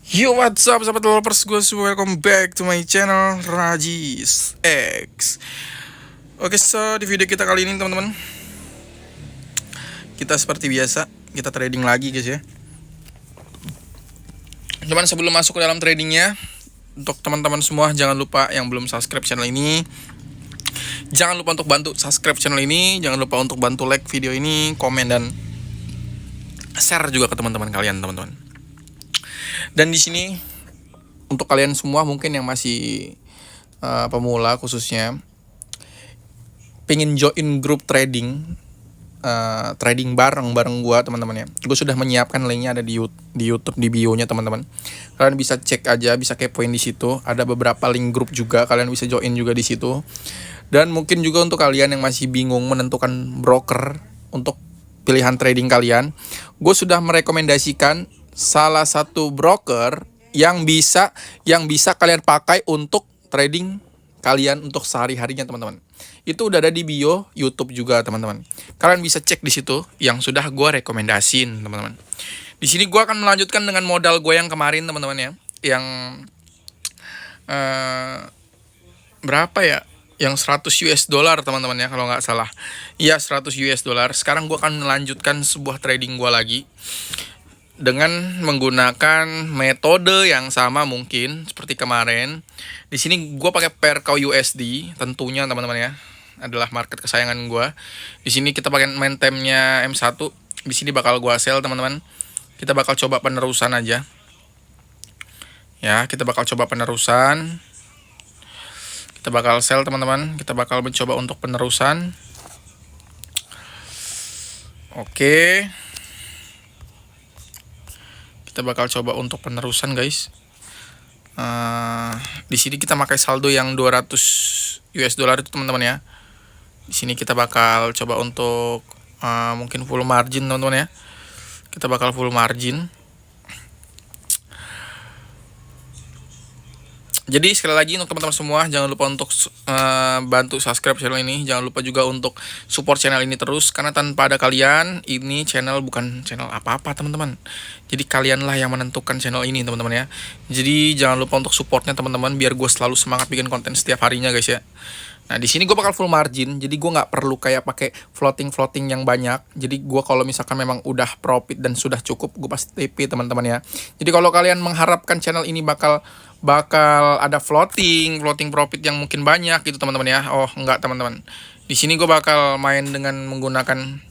Yo, what's up sahabat developers, gue welcome back to my channel Rajis X. Oke, so di video kita kali ini teman-teman, kita seperti biasa, kita trading lagi guys ya. Cuman sebelum masuk ke dalam tradingnya, untuk teman-teman semua jangan lupa yang belum subscribe channel ini, jangan lupa untuk bantu subscribe channel ini, jangan lupa untuk bantu like video ini, komen dan share juga ke teman-teman kalian teman-teman. Dan di sini untuk kalian semua mungkin yang masih pemula khususnya pengen join grup trading, trading bareng gua teman-teman ya. Gue sudah menyiapkan linknya ada di YouTube di bio-nya teman-teman. Kalian bisa cek aja, bisa kepoin di situ. Ada beberapa link grup juga, kalian bisa join juga di situ. Dan mungkin juga untuk kalian yang masih bingung menentukan broker untuk pilihan trading kalian, gue sudah merekomendasikan salah satu broker yang bisa kalian pakai untuk trading kalian untuk sehari-harinya teman-teman. Itu udah ada di bio YouTube juga teman-teman. Kalian bisa cek di situ yang sudah gue rekomendasiin teman-teman. Di sini gue akan melanjutkan dengan modal gue yang kemarin teman-teman ya, yang berapa ya? Yang 100 US dollar teman-teman ya kalau nggak salah. Iya 100 US dollar. Sekarang gue akan melanjutkan sebuah trading gue lagi dengan menggunakan metode yang sama mungkin seperti kemarin. Di sini gue pakai pair cow USD tentunya teman-teman ya, adalah market kesayangan gue. Di sini kita pakai main temnya M1. Di sini bakal gue sell teman-teman. Kita bakal coba penerusan aja. Ya, kita bakal coba penerusan. Kita bakal sell teman-teman. Kita bakal mencoba untuk penerusan. Oke. Kita bakal coba untuk penerusan guys. Di sini kita pakai saldo yang 200 US dollar itu teman-teman ya. Di sini kita bakal coba untuk mungkin full margin teman-teman ya. Kita bakal full margin. Jadi sekali lagi untuk teman-teman semua jangan lupa untuk bantu subscribe channel ini. Jangan lupa juga untuk support channel ini terus, karena tanpa ada kalian ini channel bukan channel apa-apa teman-teman. Jadi kalianlah yang menentukan channel ini teman-teman ya. Jadi jangan lupa untuk supportnya teman-teman biar gue selalu semangat bikin konten setiap harinya guys ya. Nah di sini gue bakal full margin, jadi gue nggak perlu kayak pakai floating yang banyak. Jadi gue kalau misalkan memang udah profit dan sudah cukup, gue pasti TP teman-teman ya. Jadi kalau kalian mengharapkan channel ini bakal ada floating profit yang mungkin banyak gitu teman-teman ya. Oh enggak teman-teman. Di sini gue bakal main dengan menggunakan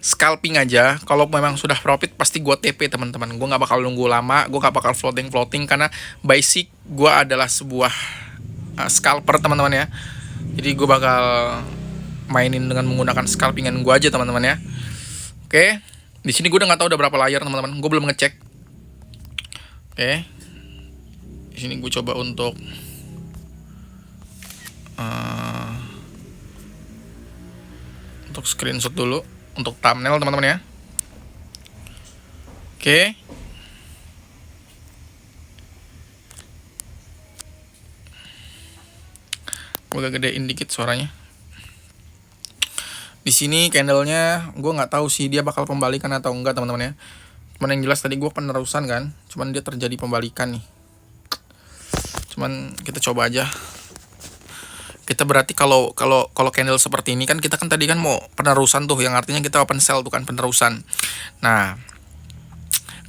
scalping aja. Kalau memang sudah profit pasti gue TP teman-teman. Gue nggak bakal nunggu lama, gue nggak bakal floating karena basic gue adalah sebuah scalper teman-teman ya. Jadi gue bakal mainin dengan menggunakan scalpingan gue aja teman-teman ya. Oke, di sini gue udah nggak tahu udah berapa layar teman-teman. Gue belum ngecek. Oke, di sini gue coba untuk screenshot dulu untuk thumbnail teman-teman ya. Oke. Gue agak gedein dikit suaranya. Di sini candlenya gue nggak tahu sih dia bakal pembalikan atau enggak teman-teman ya. Cuman yang jelas tadi gue penerusan kan, cuman dia terjadi pembalikan nih. Cuman kita coba aja. Kita berarti kalau candle seperti ini kan kita kan tadi kan mau penerusan tuh, yang artinya kita open sell tuh kan penerusan. Nah,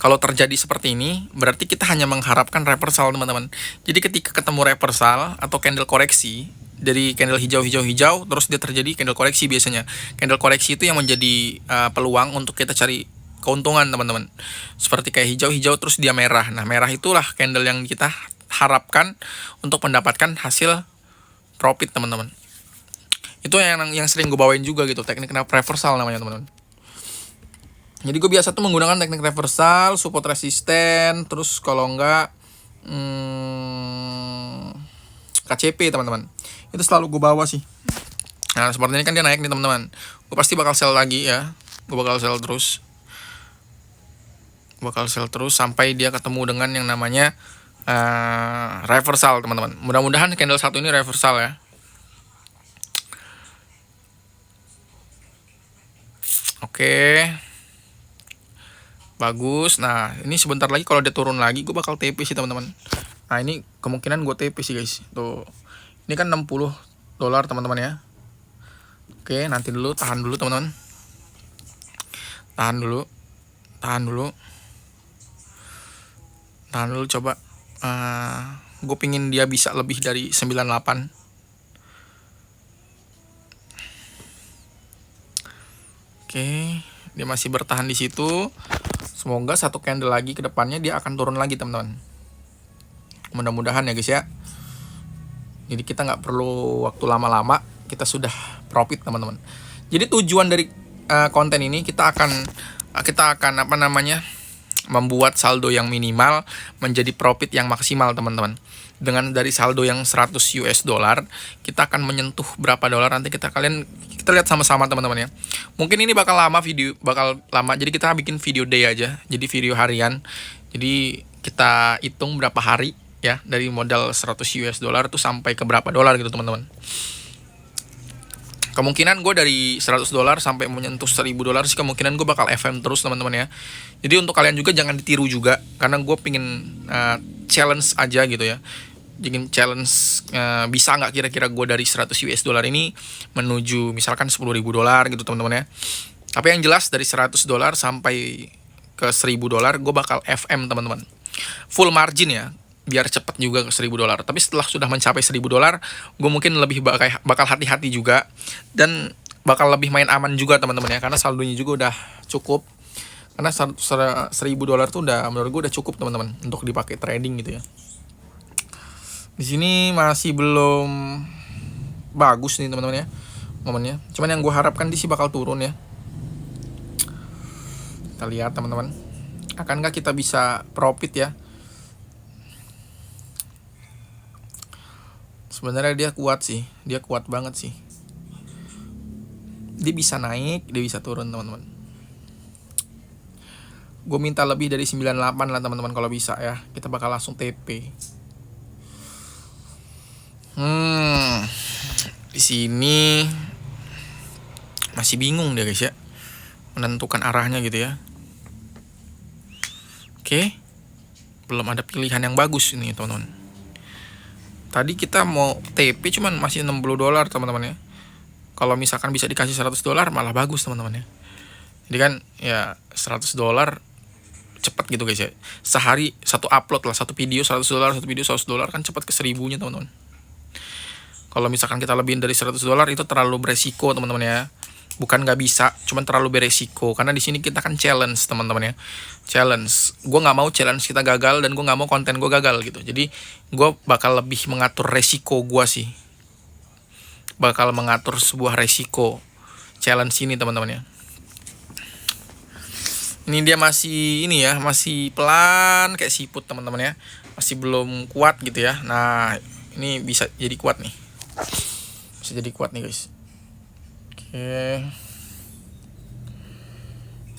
kalau terjadi seperti ini berarti kita hanya mengharapkan reversal teman-teman. Jadi ketika ketemu reversal atau candle koreksi dari candle hijau terus dia terjadi candle koreksi, biasanya candle koreksi itu yang menjadi peluang untuk kita cari keuntungan teman-teman. Seperti kayak hijau terus dia merah. Nah, merah itulah candle yang kita harapkan untuk mendapatkan hasil profit teman-teman. Itu yang sering gue bawain juga gitu, teknik reversal namanya teman-teman. Jadi gue biasa tuh menggunakan teknik reversal, support resisten, terus kalau enggak KCP teman-teman. Itu selalu gue bawa sih. Nah seperti ini kan dia naik nih teman-teman. Gue pasti bakal sell lagi ya. Gue bakal sell terus. Sampai dia ketemu dengan yang namanya reversal teman-teman. Mudah-mudahan candle satu ini reversal ya. Oke. Bagus. Nah, ini sebentar lagi kalau dia turun lagi gue bakal TP sih teman-teman. Nah, ini kemungkinan gue TP sih guys. Tuh. Ini kan 60 dolar teman-teman ya. Oke, nanti dulu, tahan dulu teman-teman. Tahan dulu. Tahan dulu. Tahan dulu coba. Gue pingin dia bisa lebih dari 98. Oke, dia masih bertahan di situ. Semoga satu candle lagi ke depannya dia akan turun lagi teman-teman. Mudah-mudahan ya guys ya. Jadi kita nggak perlu waktu lama-lama, kita sudah profit teman-teman. Jadi tujuan dari konten ini kita akan apa namanya, membuat saldo yang minimal menjadi profit yang maksimal teman-teman. Dengan dari saldo yang 100 US dollar, kita akan menyentuh berapa dolar nanti kita lihat sama-sama teman-teman ya. Mungkin ini bakal lama, jadi kita bikin video day aja, jadi video harian. Jadi kita hitung berapa hari ya, dari modal 100 US dollar tuh sampai ke berapa dolar gitu teman-teman. Kemungkinan gue dari 100 dolar sampai menyentuh 1000 dolar sih, kemungkinan gue bakal FM terus teman-teman ya. Jadi untuk kalian juga jangan ditiru juga, karena gue pingin challenge aja gitu ya. Jadi challenge, bisa nggak kira-kira gue dari 100 US dollar ini menuju misalkan 10.000 dolar gitu teman-teman ya. Tapi yang jelas dari 100 dolar sampai ke 1000 dolar gue bakal FM teman-teman. Full margin ya, biar cepet juga ke 1000 dolar. Tapi setelah sudah mencapai 1000 dolar, gue mungkin lebih bakal hati-hati juga, dan bakal lebih main aman juga teman-teman ya, karena saldonya juga udah cukup. Karena 1000 dolar tuh udah, menurut gue udah cukup teman-teman untuk dipakai trading gitu ya. Di sini masih belum bagus nih teman-teman ya momennya. Cuman yang gue harapkan di sini bakal turun ya. Kita lihat teman-teman, akankah kita bisa profit ya? Sebenarnya dia kuat sih, dia kuat banget sih. Dia bisa naik, dia bisa turun teman-teman. Gue minta lebih dari 98 lah teman-teman kalau bisa ya. Kita bakal langsung TP. Di sini masih bingung deh guys ya, menentukan arahnya gitu ya. Oke, belum ada pilihan yang bagus ini teman-teman. Tadi kita mau TP cuman masih 60 dolar teman-teman ya. Kalau misalkan bisa dikasih 100 dolar malah bagus teman-teman ya. Jadi kan ya 100 dolar cepat gitu guys ya. Sehari satu upload lah, satu video 100 dolar, satu video 100 dolar kan cepat ke 1000-nya teman-teman. Kalau misalkan kita lebihin dari 100 dolar itu terlalu beresiko teman-teman ya. Bukan nggak bisa, cuman terlalu beresiko. Karena di sini kita kan challenge teman-teman ya. Challenge. Gue nggak mau challenge kita gagal, dan gue nggak mau konten gue gagal gitu. Jadi gue bakal lebih mengatur resiko gue sih. Bakal mengatur sebuah resiko challenge ini teman-teman ya. Ini dia masih ini ya, masih pelan kayak siput teman-teman ya. Masih belum kuat gitu ya. Nah, ini bisa jadi kuat nih. Bisa jadi kuat nih guys. Oke.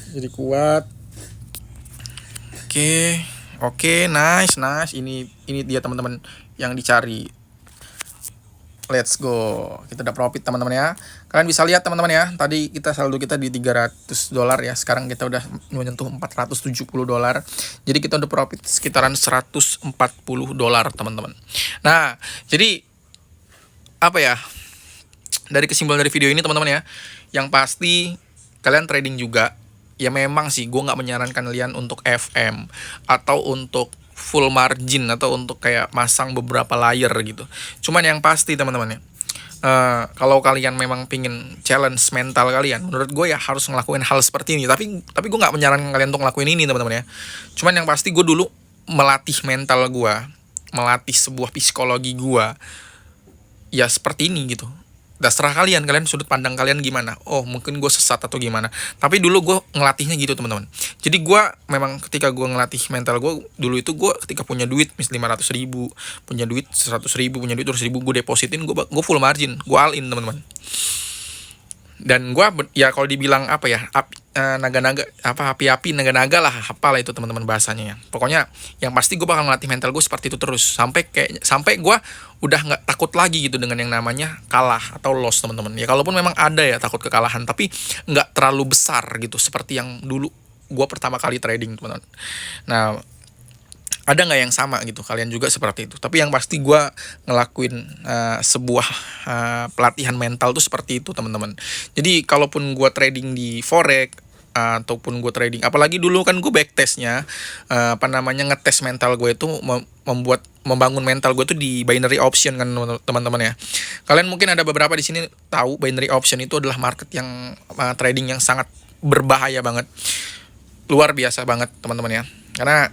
Jadi kuat. Oke, nice. Ini dia teman-teman yang dicari. Let's go. Kita udah profit teman-teman ya. Kalian bisa lihat teman-teman ya. Tadi saldo kita di 300 dolar ya. Sekarang kita udah menyentuh 470 dolar. Jadi kita udah profit sekitaran 140 dolar teman-teman. Nah, jadi apa ya? Dari kesimpulan dari video ini teman-teman ya, yang pasti kalian trading juga ya. Memang sih gue nggak menyarankan kalian untuk FM atau untuk full margin atau untuk kayak masang beberapa layer gitu. Cuman yang pasti teman-teman ya, kalau kalian memang pingin challenge mental kalian, menurut gue ya harus ngelakuin hal seperti ini. Tapi gue nggak menyarankan kalian untuk ngelakuin ini teman-teman ya. Cuman yang pasti gue dulu melatih mental gue, melatih sebuah psikologi gue ya seperti ini gitu. Terserah kalian sudut pandang kalian gimana. Oh mungkin gue sesat atau gimana. Tapi dulu gue ngelatihnya gitu teman-teman. Jadi gue memang ketika gue ngelatih mental gue dulu itu, gue ketika punya duit 500 ribu, punya duit 100 ribu, punya duit 200 ribu, gue depositin, gue full margin, gue all in teman-teman. Dan gue ya kalau dibilang apa ya, naga-naga apa, api-api naga-naga lah, apalah itu teman-teman bahasanya ya. Pokoknya yang pasti gue bakal ngelatih mental gue seperti itu terus sampai gue udah nggak takut lagi gitu dengan yang namanya kalah atau loss teman-teman ya. Kalaupun memang ada ya takut kekalahan, tapi nggak terlalu besar gitu seperti yang dulu gue pertama kali trading, teman-teman. Nah, ada nggak yang sama gitu, kalian juga seperti itu? Tapi yang pasti gue ngelakuin sebuah pelatihan mental tuh seperti itu, teman-teman. Jadi kalaupun gue trading di forex ataupun gue trading, apalagi dulu kan gue backtestnya ngetes mental gue itu, membangun mental gue tuh di binary option kan, teman-teman ya. Kalian mungkin ada beberapa di sini tahu binary option itu adalah market yang trading yang sangat berbahaya banget, luar biasa banget, teman-teman ya. Karena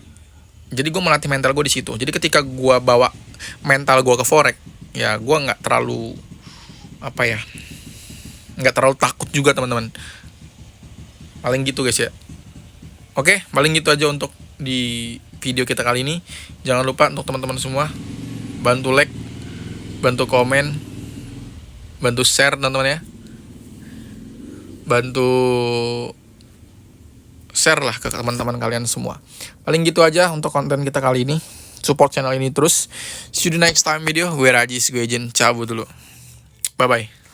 jadi gue melatih mental gue di situ. Jadi ketika gue bawa mental gue ke forex, ya gue nggak terlalu nggak terlalu takut juga, teman-teman. Paling gitu guys ya. Oke, paling gitu aja untuk di video kita kali ini. Jangan lupa untuk teman-teman semua, bantu like, bantu komen, bantu share, teman-teman ya. Bantu share lah ke teman-teman kalian semua. Paling gitu aja untuk konten kita kali ini. Support channel ini terus. See you the next time video. Gue Rajis, gue izin cabut dulu. Bye bye.